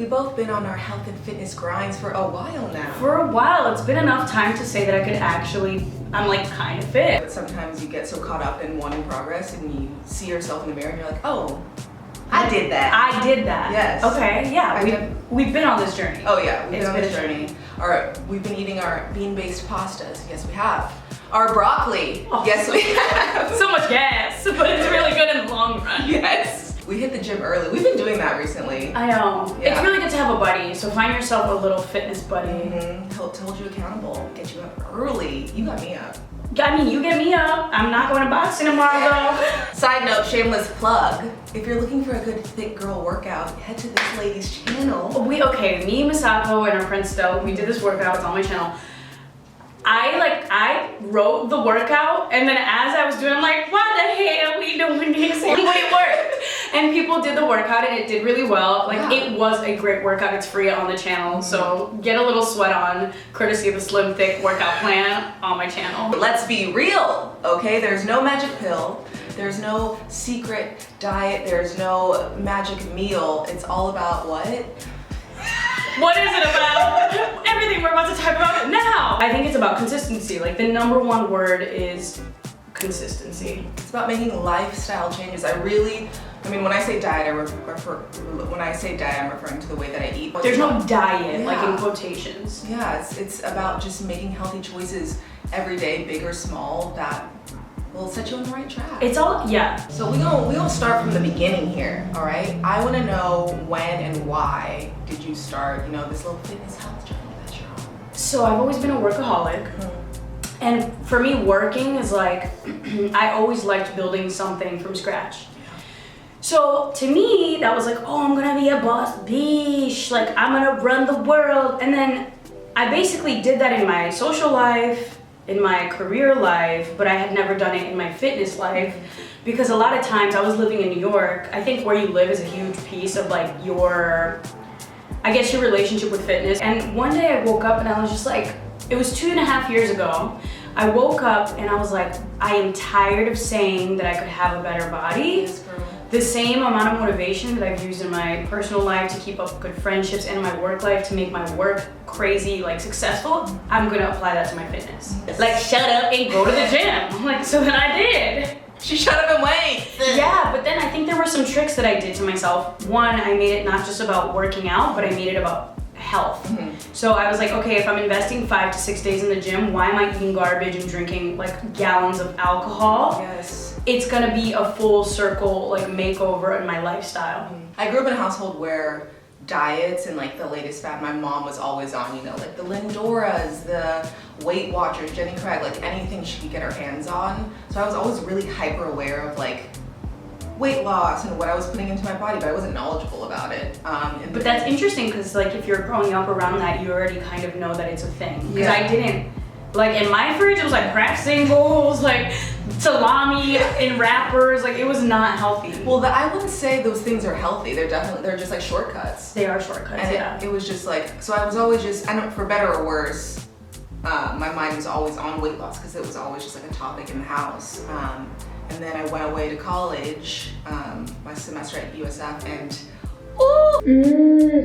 we've both been on our health and fitness grinds for a while now. For a while, it's been enough time to say that I could actually, I'm like kind of fit. But sometimes you get so caught up in wanting progress and you see yourself in the mirror and you're like, oh, I did that. I did that. Yes. Okay, yeah, we've been on this journey. Oh yeah, we've been on this journey. We've been eating our bean-based pastas. Yes, we have. Our broccoli. Oh, yes, we have. So much gas, but it's really good in the long run. Yes. We hit the gym early. We've been doing that recently. I know. Yeah. It's really good to have a buddy, so find yourself a little fitness buddy. Mm-hmm. Hold you accountable. Get you up early. You got me up. I mean, you get me up. I'm not going to boxing tomorrow though. Side note, shameless plug. If you're looking for a good thick girl workout, head to this lady's channel. Me, Misako, and our friend Stella, we did this workout. It's on my channel. I wrote the workout, and then as I was doing, I'm like, why the hell are we doing this? But it worked. And people did the workout, and it did really well. It was a great workout. It's free on the channel, so get a little sweat on, courtesy of the Slim Thick workout plan on my channel. Let's be real, okay? There's no magic pill. There's no secret diet. There's no magic meal. It's all about what? What is it about? Everything we're about to talk about now. I think it's about consistency. Like the number one word is consistency. It's about making lifestyle changes. I mean, when I say diet, I'm referring to the way that I eat. There's no diet, like in quotations. Yeah, it's about just making healthy choices every day, big or small, that will set you on the right track. It's all, yeah. So we gonna start from the beginning here, all right? I wanna know when and why did you start, this little fitness health journey that you're on? So I've always been a workaholic. And for me, working is like, I always liked building something from scratch. So to me, that was like, oh, I'm gonna be a boss bitch. Like, I'm gonna run the world. And then I basically did that in my social life, in my career life, but I had never done it in my fitness life because a lot of times I was living in New York. I think where you live is a huge piece of like your relationship with fitness. And one day I woke up and I was just like, it was 2.5 years ago. I woke up and I was like, I am tired of saying that I could have a better body. Yes, girl. The same amount of motivation that I've used in my personal life to keep up good friendships and in my work life to make my work crazy, like successful, I'm gonna apply that to my fitness. Yes. Like shut up and go to the gym. Like, so then I did. She shut up and wait. Yeah, but then I think there were some tricks that I did to myself. One, I made it not just about working out, but I made it about health. So I was like, okay, if I'm investing 5 to 6 days in the gym, why am I eating garbage and drinking like gallons of alcohol? Yes. It's gonna be a full circle like makeover in my lifestyle. I grew up in a household where diets and like the latest fad, my mom was always on, like the Lindoras, the Weight Watchers, Jenny Craig, like anything she could get her hands on. So I was always really hyper aware of like weight loss and what I was putting into my body, but I wasn't knowledgeable about it. But that's interesting because like if you're growing up around that, you already kind of know that it's a thing. Because Yeah. I didn't. Like in my fridge, it was like crack singles, like salami in wrappers. Like it was not healthy. Well, I wouldn't say those things are healthy. They're just like shortcuts. They are shortcuts, And yeah. it was just like, so I was always just, I don't, for better or worse, my mind was always on weight loss because it was always just like a topic in the house. And then I went away to college, my semester at USF, and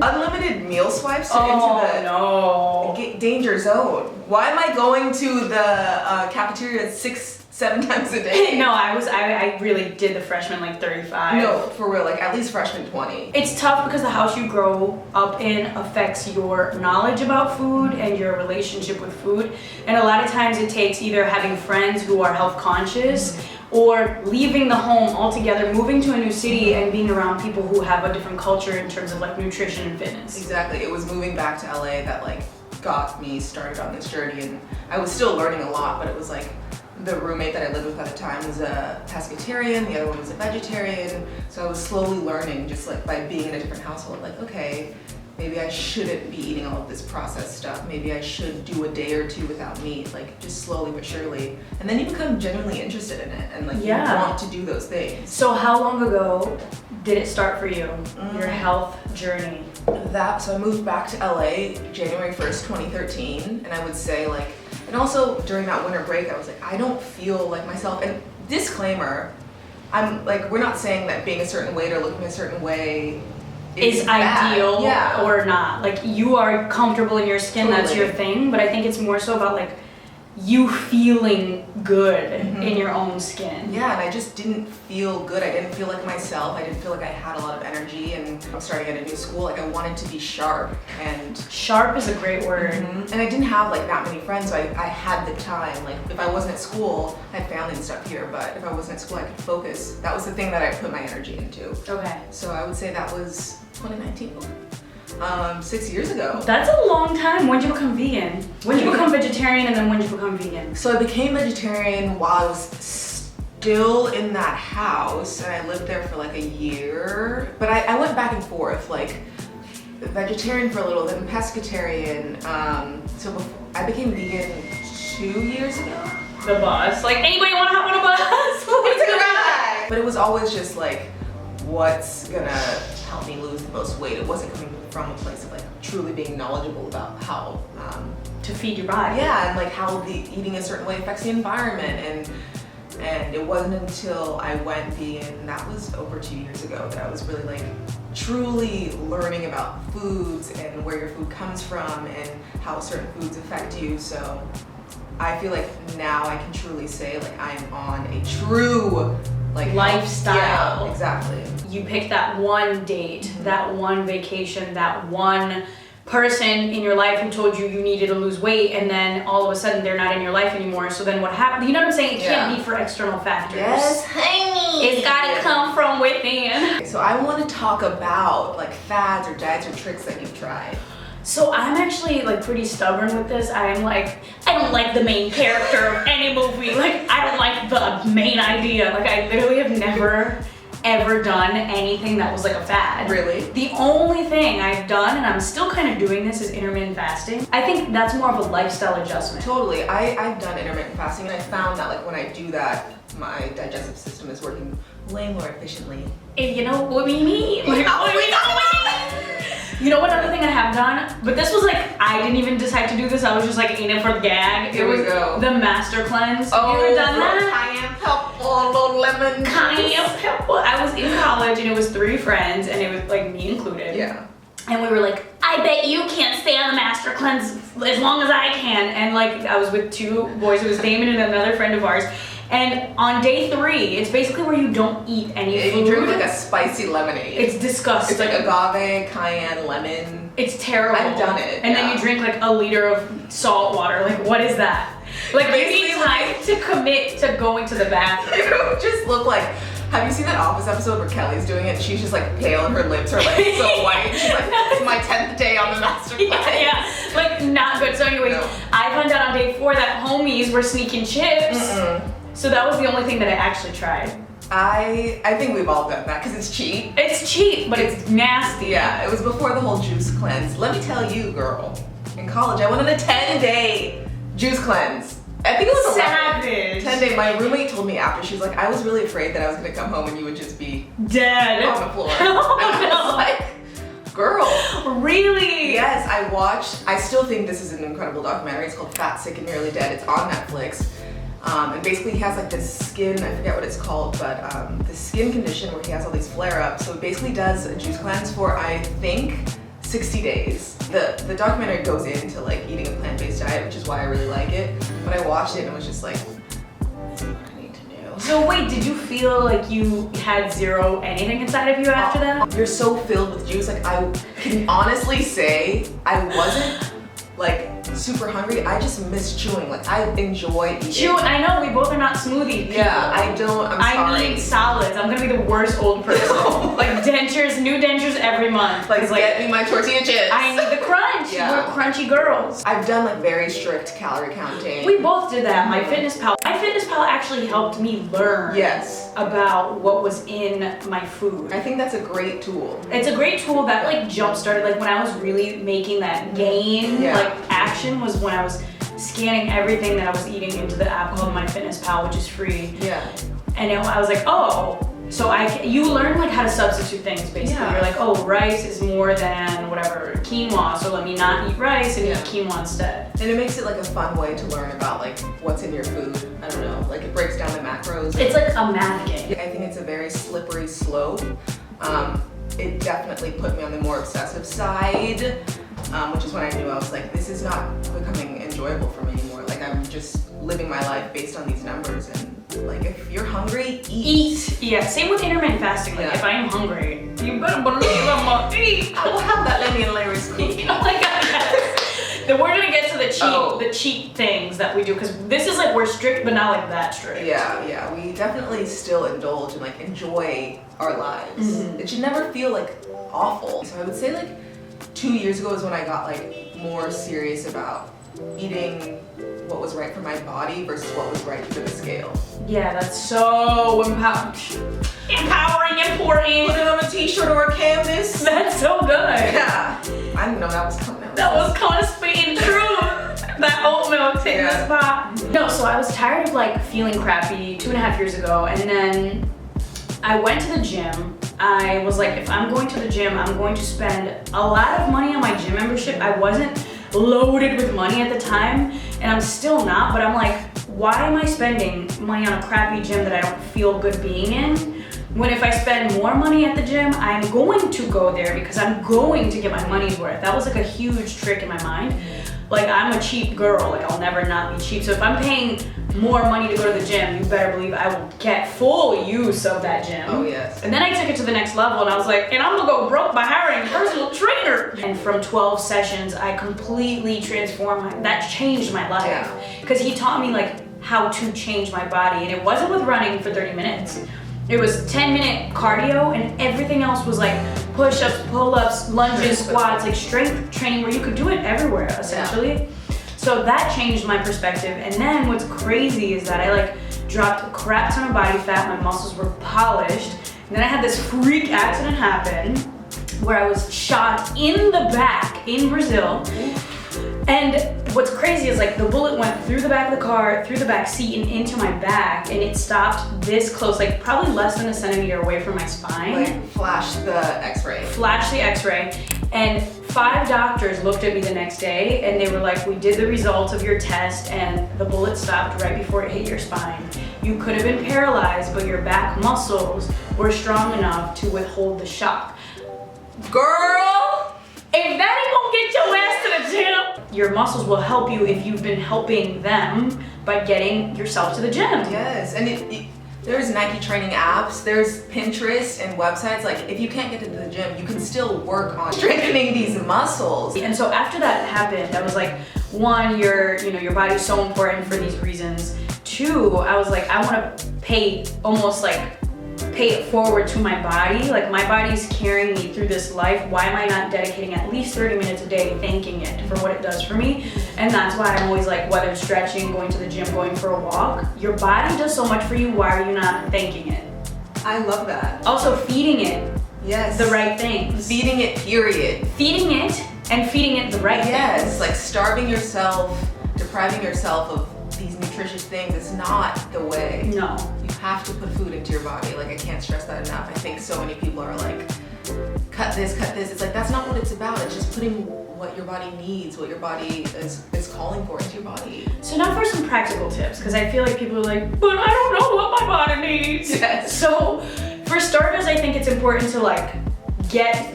unlimited meal swipes into the danger zone. Why am I going to the cafeteria 6-7 times a day? No, I really did the freshman like 35. No, for real, like at least freshman 20. It's tough because the house you grow up in affects your knowledge about food and your relationship with food. And a lot of times it takes either having friends who are health conscious or leaving the home altogether, moving to a new city and being around people who have a different culture in terms of like nutrition and fitness. Exactly, it was moving back to LA that like got me started on this journey, and I was still learning a lot, but it was like the roommate that I lived with at the time was a pescatarian, the other one was a vegetarian, so I was slowly learning just like by being in a different household, like okay, maybe I shouldn't be eating all of this processed stuff. Maybe I should do a day or two without meat, like just slowly but surely. And then you become genuinely interested in it and like you want to do those things. So how long ago did it start for you, your health journey? So I moved back to LA January 1st, 2013. And I would say like, and also during that winter break, I was like, I don't feel like myself. And disclaimer, I'm like, we're not saying that being a certain weight or looking a certain way is bad. ideal Yeah. or not. Like, you are comfortable in your skin, that's Totally. your thing, but I think it's more so about like you feeling good in your own skin. Yeah, and I just didn't feel good. I didn't feel like myself. I didn't feel like I had a lot of energy, and I'm starting at a new school. Like, I wanted to be sharp, and Sharp is a great word. and I didn't have like that many friends, so I had the time. Like, if I wasn't at school, I had family and stuff here, but if I wasn't at school, I could focus. That was the thing that I put my energy into. Okay. So I would say that was 2019. 6 years ago. That's a long time. When did you become vegan? When did you become vegetarian, and then when did you become vegan? So I became vegetarian while I was still in that house, and I lived there for like a year. But I went back and forth, like vegetarian for a little, then pescatarian. So I became vegan 2 years ago. The bus. Like, anybody want to hop on a bus? Let's go ride. But it was always just like, what's gonna help me lose the most weight? It wasn't coming from a place of like truly being knowledgeable about how To feed your body. yeah, and like how the eating a certain way affects the environment, and it wasn't until I went vegan, that was over 2 years ago, that I was really like truly learning about foods and where your food comes from and how certain foods affect you. So I feel like now I can truly say like I'm on a true like Lifestyle. Yeah, exactly. You pick that one date, that one vacation, that one person in your life who told you you needed to lose weight, and then all of a sudden they're not in your life anymore. So then what happened? You know what I'm saying? It can't be for external factors. Yes, honey. It's gotta come from within. So I want to talk about like fads or diets or tricks that you've tried. So I'm actually like pretty stubborn with this. I'm like, I don't like the main character of any movie. Like, I don't like the main idea. Like, I literally have never ever done anything that was like a fad. Really? The only thing I've done, and I'm still kind of doing this, is intermittent fasting. I think that's more of a lifestyle adjustment. Totally. I've done intermittent fasting, and I found that like when I do that, my digestive system is working way more efficiently. And you know what we mean? You know what other thing I have done? But this was like, I didn't even decide to do this. I was just like in it for the gag. Here we go. The master cleanse. Have you ever done that? Cayenne pepper, little lemon. Cayenne pepper. I was in college and it was 3 friends and it was like me included. Yeah. And we were like, I bet you can't stay on the master cleanse as long as I can. And like, I was with 2 boys. It was Damon and another friend of ours. And on day 3, it's basically where you don't eat any food. You drink like a spicy lemonade. It's disgusting. It's like agave, cayenne, lemon. It's terrible. I've done it. And then you drink like a liter of salt water. Like, what is that? Like, you need time to commit to going to the bathroom. You just look like, have you seen that Office episode where Kelly's doing it and she's just like pale and her lips are like so white? She's like, it's my 10th day on the master cleanse. Yeah, like not good. So anyways, No. I found out on day 4 that homies were sneaking chips. So that was the only thing that I actually tried. I think we've all done that because it's cheap. It's cheap, but it's nasty. Yeah, it was before the whole juice cleanse. Let me tell you, girl, in college I went on a 10-day juice cleanse. I think it was Savage. 10-day. My roommate told me after, she's like, I was really afraid that I was gonna come home and you would just be Dead. on the floor. Oh, and I no. was like, girl. Really? Yes, I still think this is an incredible documentary. It's called Fat, Sick, and Nearly Dead. It's on Netflix. And basically he has like this skin, I forget what it's called, but this skin condition where he has all these flare-ups. So it basically does a juice cleanse for, I think, 60 days. The documentary goes into like eating a plant-based diet, which is why I really like it. But I watched it and was just like, this is what I need to do. So wait, did you feel like you had zero anything inside of you after that? You're so filled with juice. Like, I can honestly say I wasn't like super hungry. I just miss chewing. Like, I enjoy eating. I know, we both are not smoothie people. Yeah, I'm sorry. I need solids. I'm gonna be the worst old person. Like dentures, new dentures every month. Like, get me my tortilla chips. I need the crunch. Yeah. We're crunchy girls. I've done like very strict calorie counting. We both did that. My FitnessPal actually helped me learn Yes. about what was in my food. I think that's a great tool. It's a great tool that like jump started, like when I was really making that gain, Yeah. like action was when I was scanning everything that I was eating into the app called MyFitnessPal, which is free. Yeah. And I was like, oh, so you learn like how to substitute things basically. Yeah. You're like, oh, rice is more than whatever quinoa, so let me not eat rice and eat quinoa instead. And it makes it like a fun way to learn about like what's in your food. I don't know, like it breaks down the macros. It's like a math game. I think it's a very slippery slope. it definitely put me on the more obsessive side, which is when I knew I was like, this is not becoming enjoyable for me anymore. Like I'm just living my life based on these numbers, and like if you're hungry, eat. Yeah, same with intermittent fasting. Like if I am hungry, you better believe I'm gonna eat. I will have that Lenny and Larry's cookie. Oh my god. Then we're gonna get to the cheap things that we do, because this is like we're strict, but not like that strict. Yeah, we definitely still indulge and like enjoy our lives. It should never feel like awful. So I would say like 2 years ago is when I got like more serious about eating what was right for my body versus what was right for the scale. Yeah, that's so empowering, important. Put it on a t-shirt or a canvas. That's so good. Yeah, I didn't know that was coming out. That was kind of speaking true. That oat milk hitting the spot. No, so I was tired of like feeling crappy 2.5 years ago, and then I went to the gym. I was like, if I'm going to the gym, I'm going to spend a lot of money on my gym membership. I wasn't loaded with money at the time, and I'm still not, but I'm like, why am I spending money on a crappy gym that I don't feel good being in? When if I spend more money at the gym, I'm going to go there because I'm going to get my money's worth. That was like a huge trick in my mind. Like I'm a cheap girl, like I'll never not be cheap. So if I'm paying more money to go to the gym, you better believe I will get full use of that gym. Oh yes. And then I took it to the next level, and I was like, and I'm gonna go broke by hiring a personal trainer. And from 12 sessions, I completely transformed that changed my life. Because he taught me like how to change my body, and it wasn't with running for 30 minutes. It was 10-minute cardio, and everything else was like push-ups, pull-ups, lunges, squats, like strength training where you could do it everywhere essentially. So that changed my perspective. And then what's crazy is that I like dropped a crap ton of body fat, my muscles were polished. And then I had this freak accident happen where I was shot in the back in Brazil. And what's crazy is like the bullet went through the back of the car, through the back seat, and into my back, and it stopped this close, like probably less than a centimeter away from my spine. Like flash the x-ray. Flash the x-ray. And 5 doctors looked at me the next day, and they were like, we did the results of your test, and the bullet stopped right before it hit your spine. You could have been paralyzed, but your back muscles were strong enough to withhold the shock. Girl! If that ain't gonna get your ass to the gym, your muscles will help you if you've been helping them by getting yourself to the gym. Yes, and there's Nike training apps, there's Pinterest and websites. Like if you can't get to the gym, you can still work on strengthening these muscles. And so after that happened, I was like, 1, your body's so important for these reasons. 2, I was like, I want to pay it forward to my body. Like my body's carrying me through this life. Why am I not dedicating at least 30 minutes a day thanking it for what it does for me? And that's why I'm always like, whether it's stretching, going to the gym, going for a walk, your body does so much for you. Why are you not thanking it? I love that. Also feeding it the right things. Feeding it, period. Feeding it and feeding it the right things. Yes, like starving yourself, depriving yourself of these nutritious things is not the way. No. You have to put food into your body. Like I can't stress that enough. I think so many people are like, cut this, cut this. It's like, that's not what it's about. It's just putting what your body needs, what your body is calling for into your body. So now for some practical tips, because I feel like people are like, but I don't know what my body needs. Yes. So for starters, I think it's important to like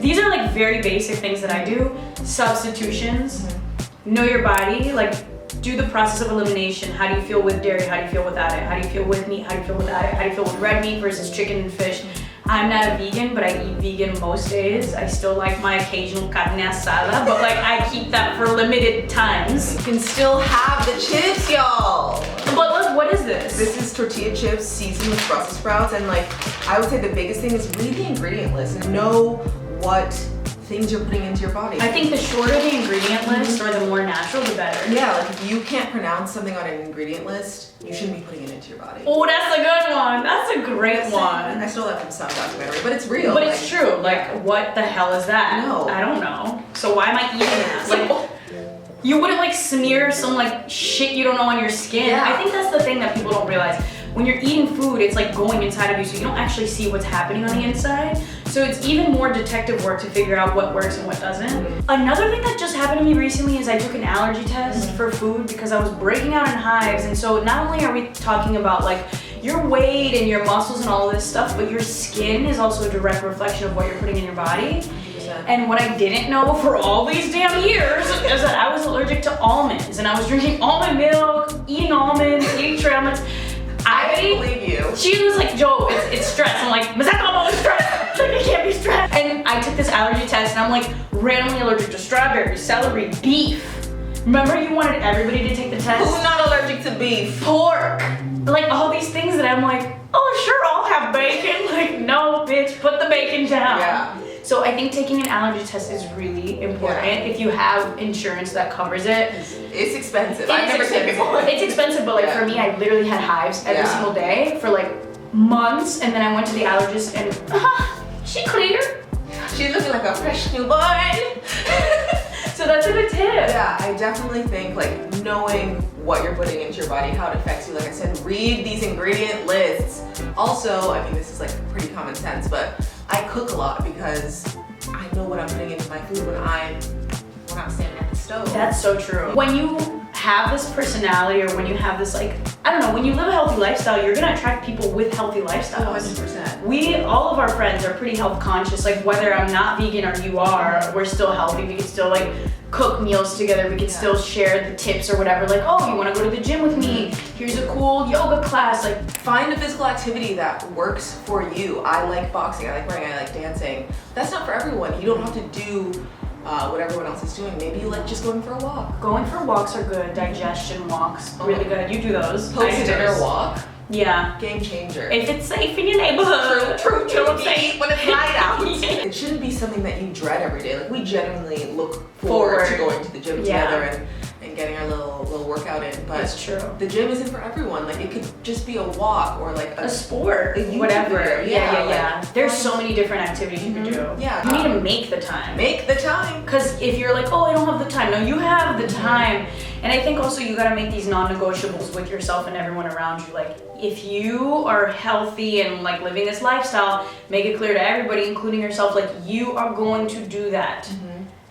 these are like very basic things that I do. Substitutions, know your body, like do the process of elimination. How do you feel with dairy? How do you feel without it? How do you feel with meat? How do you feel without it? How do you feel with red meat versus chicken and fish? I'm not a vegan, but I eat vegan most days. I still like my occasional carne asada, but like I keep that for limited times. You can still have the chips, y'all. But look, what is this? This is tortilla chips seasoned with Brussels sprouts, and like I would say the biggest thing is read the ingredient list and know what things you're putting into your body. I think the shorter the ingredient list or the more natural, the better. Yeah, like if you can't pronounce something on an ingredient list, you shouldn't be putting it into your body. Oh, that's a good one. That's a great one. I stole that from some documentary, but it's real. But it's true. Like, what the hell is that? No. I don't know. So why am I eating that? Like, you wouldn't like smear some like shit you don't know on your skin. Yeah. I think that's the thing that people don't realize. When you're eating food, it's like going inside of you, so you don't actually see what's happening on the inside. So it's even more detective work to figure out what works and what doesn't. Another thing that just happened to me recently is I took an allergy test for food because I was breaking out in hives. And so not only are we talking about like, your weight and your muscles and all this stuff, but your skin is also a direct reflection of what you're putting in your body. 100%. And what I didn't know for all these damn years is that I was allergic to almonds, and I was drinking almond milk, eating almonds, eating tray almonds. I believe you. She was like, Joe, it's stress. I'm like, Misako, I'm always stressed. Like, I can't be stressed. And I took this allergy test, and I'm like randomly allergic to strawberries, celery, beef. Remember you wanted everybody to take the test? Who's not allergic to beef? Pork. Like all these things that I'm like, oh sure, I'll have bacon. Like, no, bitch, put the bacon down. Yeah. So I think taking an allergy test is really important if you have insurance that covers it. It's expensive. I've never taken one. It's expensive, but like for me, I literally had hives every single day for like months, and then I went to the allergist and she cleared. She's looking like a fresh newborn. So that's a good tip. Yeah, I definitely think like knowing what you're putting into your body, how it affects you. Like I said, read these ingredient lists. Also, I mean, this is like pretty common sense, but I cook a lot because I know what I'm putting into my food when I'm standing at the stove. That's so true. When you have this personality, or when you have this like, I don't know, when you live a healthy lifestyle, you're gonna attract people with healthy lifestyles. 100%. All of our friends are pretty health conscious. Like whether I'm not vegan or you are, we're still healthy. We can still like cook meals together. We can still share the tips or whatever. Like, oh, you wanna go to the gym with me? Here's a cool yoga class. Like, find a physical activity that works for you. I like boxing, I like running, I like dancing. That's not for everyone. You don't have to do what everyone else is doing. Maybe you like just going for a walk. going for walks are good. Digestion walks, really good. You do those. Post-dinner walk. Yeah. Game changer. If it's safe in your neighborhood. True. You know what I'm saying? When it's light out. Yeah. It shouldn't be something that you dread every day. Like we genuinely look forward to going to the gym together and getting our little workout in. But That's true. the gym isn't for everyone. Like it could just be a walk or like A sport, a YouTube whatever. video. Yeah. Like, There's so many different activities you can do. Yeah. You need to make the time. Make the time. Because if you're like, oh, I don't have the time. No, you have the time. And I think also you gotta make these non-negotiables with yourself and everyone around you. Like, if you are healthy and like living this lifestyle, make it clear to everybody, including yourself, like you are going to do that.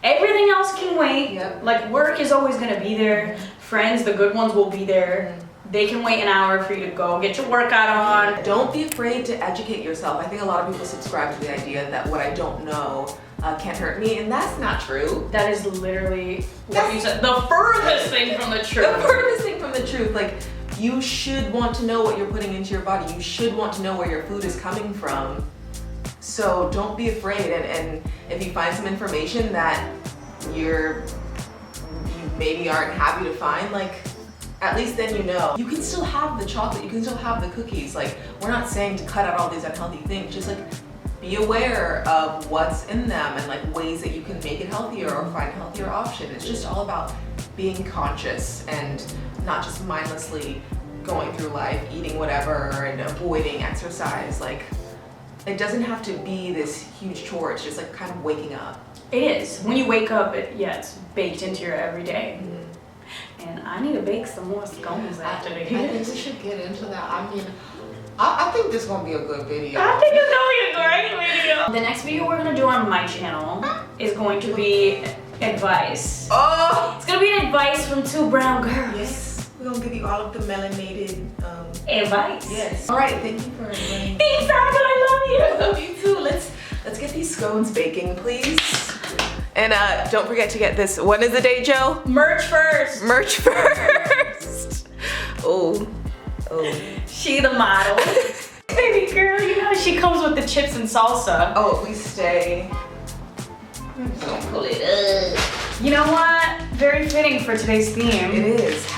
Everything else can wait. Yep. Like work is always gonna be there. Friends, the good ones will be there. They can wait an hour for you to go get your workout on. Don't be afraid to educate yourself. I think a lot of people subscribe to the idea that what I don't know can't hurt me, and that's not true. That is literally what you said. The furthest thing from the truth. The furthest thing from the truth. Like, you should want to know what you're putting into your body. You should want to know where your food is coming from. So don't be afraid. And if you find some information that you maybe aren't happy to find, like, at least then you know. You can still have the chocolate, you can still have the cookies. Like, we're not saying to cut out all these unhealthy things, just like be aware of what's in them and like ways that you can make it healthier or find a healthier option. It's just all about being conscious and not just mindlessly going through life, eating whatever and avoiding exercise. Like, it doesn't have to be this huge chore, it's just like kind of waking up. It is. When you wake up, it's baked into your everyday. And I need to bake some more scones after I think we should get into that. I mean, I think this is gonna be a good video. I think it's gonna be a great video. The next video we're gonna do on my channel is going to be advice. Oh! It's gonna be an advice from two brown girls. Yes, we're gonna give you all of the melanated Advice. Yes. All right, thank you for joining. Thanks, Uncle, I love you. I love you too. Let's get these scones baking, please. And don't forget to get this. When is the date, Joe? Merch first. Merch first. Oh. She the model. Baby girl, you know she comes with the chips and salsa. Oh, we stay. Don't pull it up. You know what? Very fitting for today's theme. It is.